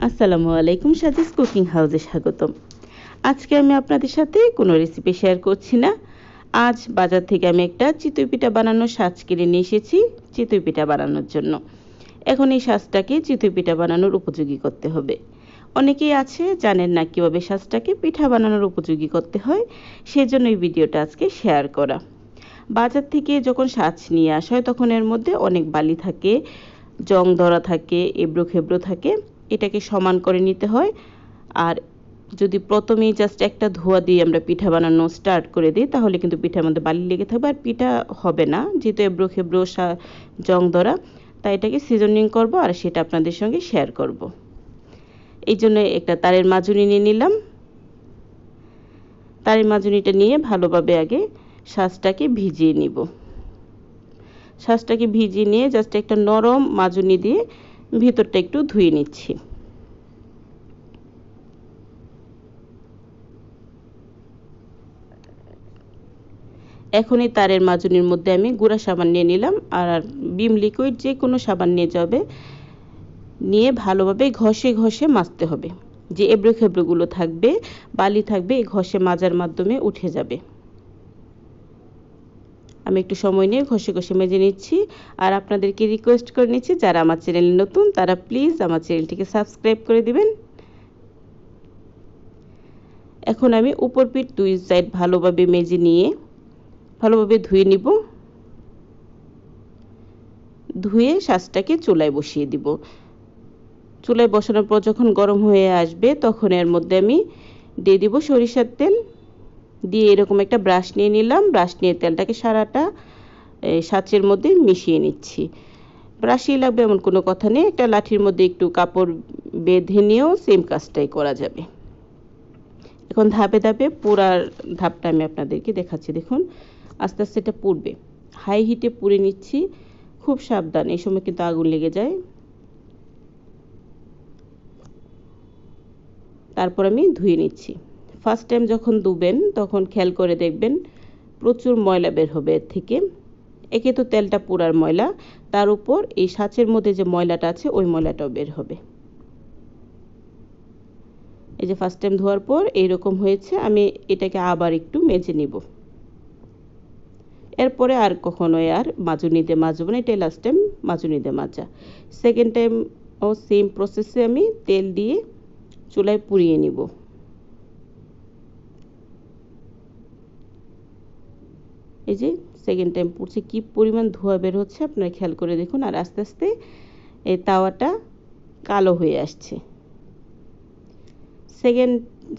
আসসালামু আলাইকুম, সাজিস কুকিং হাউসে স্বাগতম। আজকে আমি আপনাদের সাথে কোনো রেসিপি শেয়ার করছি না। আজ বাজার থেকে আমি একটা চিতই পিঠা বানানোর সাজ কিনে নিয়ে এসেছি চিতই পিঠা বানানোর জন্য। এখন এই সাজটাকে চিতই পিঠা বানানোর উপযোগী করতে হবে। অনেকেই আছে জানেন না কীভাবে সাজটাকে পিঠা বানানোর উপযোগী করতে হয়, সেজন্য এই ভিডিওটা আজকে শেয়ার করা। বাজার থেকে যখন সাজ নিয়ে আসা হয় তখন এর মধ্যে অনেক বালি থাকে, জং ধরা থাকে, এবড়ো খেবড়ো থাকে। এটাকে সমান করে নিতে হয়। আর যদি প্রথমেই জাস্ট একটা ধোয়া দিয়ে আমরা পিঠা বানানো স্টার্ট করে দিই তাহলে কিন্তু পিঠার মধ্যে বালি লেগে থাকবে আর পিঠা হবে না, যেহেতু এবড়ো খেবড়ো জং ধরা। তাই এটাকে সিজনিং করব আর সেটা আপনাদের সঙ্গে শেয়ার করব। এই জন্য একটা তারের মাজুনি নিয়ে নিলাম। তারের মাজুনিটা নিয়ে ভালোভাবে আগে সাজটাকে ভিজিয়ে নিব। সাজটাকে ভিজিয়ে নিয়ে জাস্ট একটা নরম মাজুনি দিয়ে ভিতরটা একটু ধুয়ে নিচ্ছি। এখন এই তারের মাজুনির মধ্যে আমি গুঁড়া সাবান নিয়ে নিলাম আর বিম লিকুইড যে কোনো সাবান নিয়ে যাবে, নিয়ে ভালোভাবে ঘষে ঘষে মাজতে হবে। যে এবড়ো খেবড়োগুলো থাকবে, বালি থাকবে, এই ঘষে মাজার মাধ্যমে উঠে যাবে। আমি একটু সময় নিয়ে ঘষে ঘষে মেজে নিচ্ছি। আর আপনাদেরকে রিকোয়েস্ট করে নিচ্ছি, যারা আমার চ্যানেলে নতুন তারা প্লিজ আমার চ্যানেলটিকে সাবস্ক্রাইব করে দিবেন। এখন আমি উপর পিঠ দুই সাইড ভালোভাবে মেজে নিয়ে ভালোভাবে ধুয়ে নিব। ধুয়ে সাজটাকে চুলায় বসিয়ে দিব। চুলায় বসানোর পর যখন গরম হয়ে আসবে তখন এর মধ্যে আমি দিয়ে দিব সরিষার তেল। দিয়ে এরকম একটা ব্রাশ নিয়ে নিলাম। ব্রাশ নিয়ে তেলটাকে সারাটা সাঁচের মধ্যে মিশিয়ে নিচ্ছি। ব্রাশই লাগবে এমন কোনো কথা নেই, একটা লাঠির মধ্যে একটু কাপড় বেঁধে নিয়েও সেম কাজটাই করা যাবে। এখন ধাপে ধাপে পুরার ধাপটা আমি আপনাদেরকে দেখাচ্ছি। দেখুন আস্তে আস্তে এটা পুড়বে। হাই হিটে পুড়ে নিচ্ছি, খুব সাবধান, এই সময় কিন্তু আগুন লেগে যায়। তারপর আমি ধুয়ে নিচ্ছি। ফার্স্ট টাইম যখন ধুবেন তখন খেয়াল করে দেখবেন প্রচুর ময়লা বের হবে এর থেকে। একে তো তেলটা পুরার ময়লা, তার উপর এই সাঁচের মধ্যে যে ময়লাটা আছে ওই ময়লাটাও বের হবে। এই যে ফার্স্ট টাইম ধোয়ার পর এইরকম হয়েছে। আমি এটাকে আবার একটু মেজে নিব। এরপরে আর কখনোই আর মাজুনিতে মাজবো না, এটাই লাস্ট টাইম মাজুনিতে মাজা। সেকেন্ড টাইম ও সেম প্রসেসে আমি তেল দিয়ে চুলায় পুড়িয়ে নিব। এই যে সেকেন্ড টাইম পুড়ছে, কি পরিমাণ ধোঁয়া বের হচ্ছে আপনারা খেয়াল করে দেখুন। আর আস্তে আস্তে এই তাওয়াটা কালো হয়ে আসছে।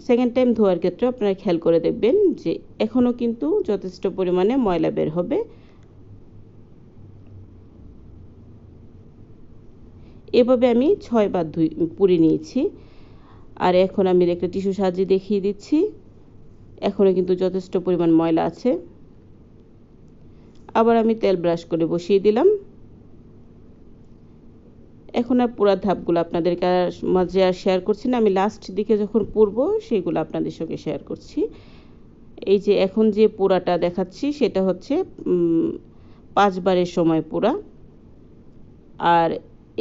সেকেন্ড টাইম ধোয়ার ক্ষেত্রে আপনারা খেয়াল করে দেখবেন যে এখনও কিন্তু যথেষ্ট পরিমাণে ময়লা বের হবে। এভাবে আমি 6 বার পুড়ে নিয়েছি। আর এখন আমি একটা টিস্যু সাজিয়ে দেখিয়ে দিচ্ছি, এখনও কিন্তু যথেষ্ট পরিমাণ ময়লা আছে। আবার আমি তেল ব্রাশ করে বসিয়ে দিলাম। এখন আর পুরা ধাপগুলো আপনাদের মাঝে আর শেয়ার করছি না, আমি লাস্ট দিকে যখন পুরবো সেগুলো আপনাদের সঙ্গে শেয়ার করছি। এই যে এখন যে পোড়াটা দেখাচ্ছি সেটা হচ্ছে 5 বারের সময় পোড়া। আর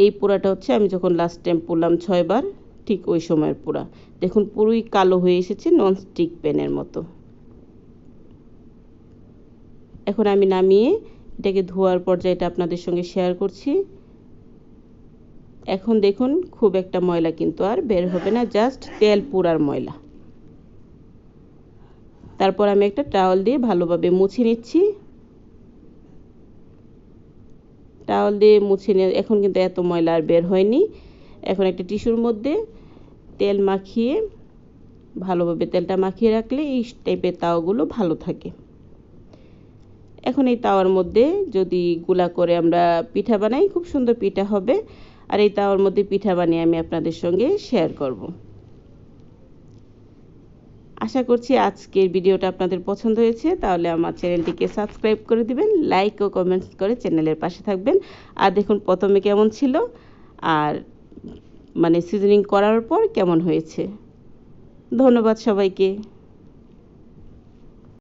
এই পোড়াটা হচ্ছে আমি যখন লাস্ট টাইম পুড়লাম 6 বার, ঠিক ওই সময়ের পোড়া। দেখুন পুরোই কালো হয়ে এসেছে, ননস্টিক প্যানের মতো। এখন আমি নামিয়ে এটাকে ধোয়ার পর্যায়টা আপনাদের সঙ্গে শেয়ার করছি। এখন দেখুন খুব একটা ময়লা কিন্তু আর বের হবে না, জাস্ট তেল পোড়ার ময়লা। তারপর আমি একটা টাওয়াল দিয়ে ভালোভাবে মুছে নিচ্ছি। টাওয়াল দিয়ে মুছে নিয়ে এখন কিন্তু এত ময়লা আর বের হয়নি। এখন একটা টিস্যুর মধ্যে তেল মাখিয়ে ভালোভাবে তেলটা মাখিয়ে রাখলে এই টাইপের তাওয়াগুলো ভালো থাকে। এখন এই তাওয়ার মধ্যে যদি গুলা করে আমরা পিঠা বানাই, খুব সুন্দর পিঠা হবে। আর এই তাওয়ার মধ্যে পিঠা বানিয়ে আমি আপনাদের সঙ্গে শেয়ার করব। আশা করছি আজকের ভিডিওটা আপনাদের পছন্দ হয়েছে। তাহলে আমার চ্যানেলটিকে সাবস্ক্রাইব করে দিবেন, লাইক ও কমেন্টস করে চ্যানেলের পাশে থাকবেন। আর দেখুন প্রথমে কেমন ছিল আর সিজনিং করার পর কেমন হয়েছে। ধন্যবাদ সবাইকে।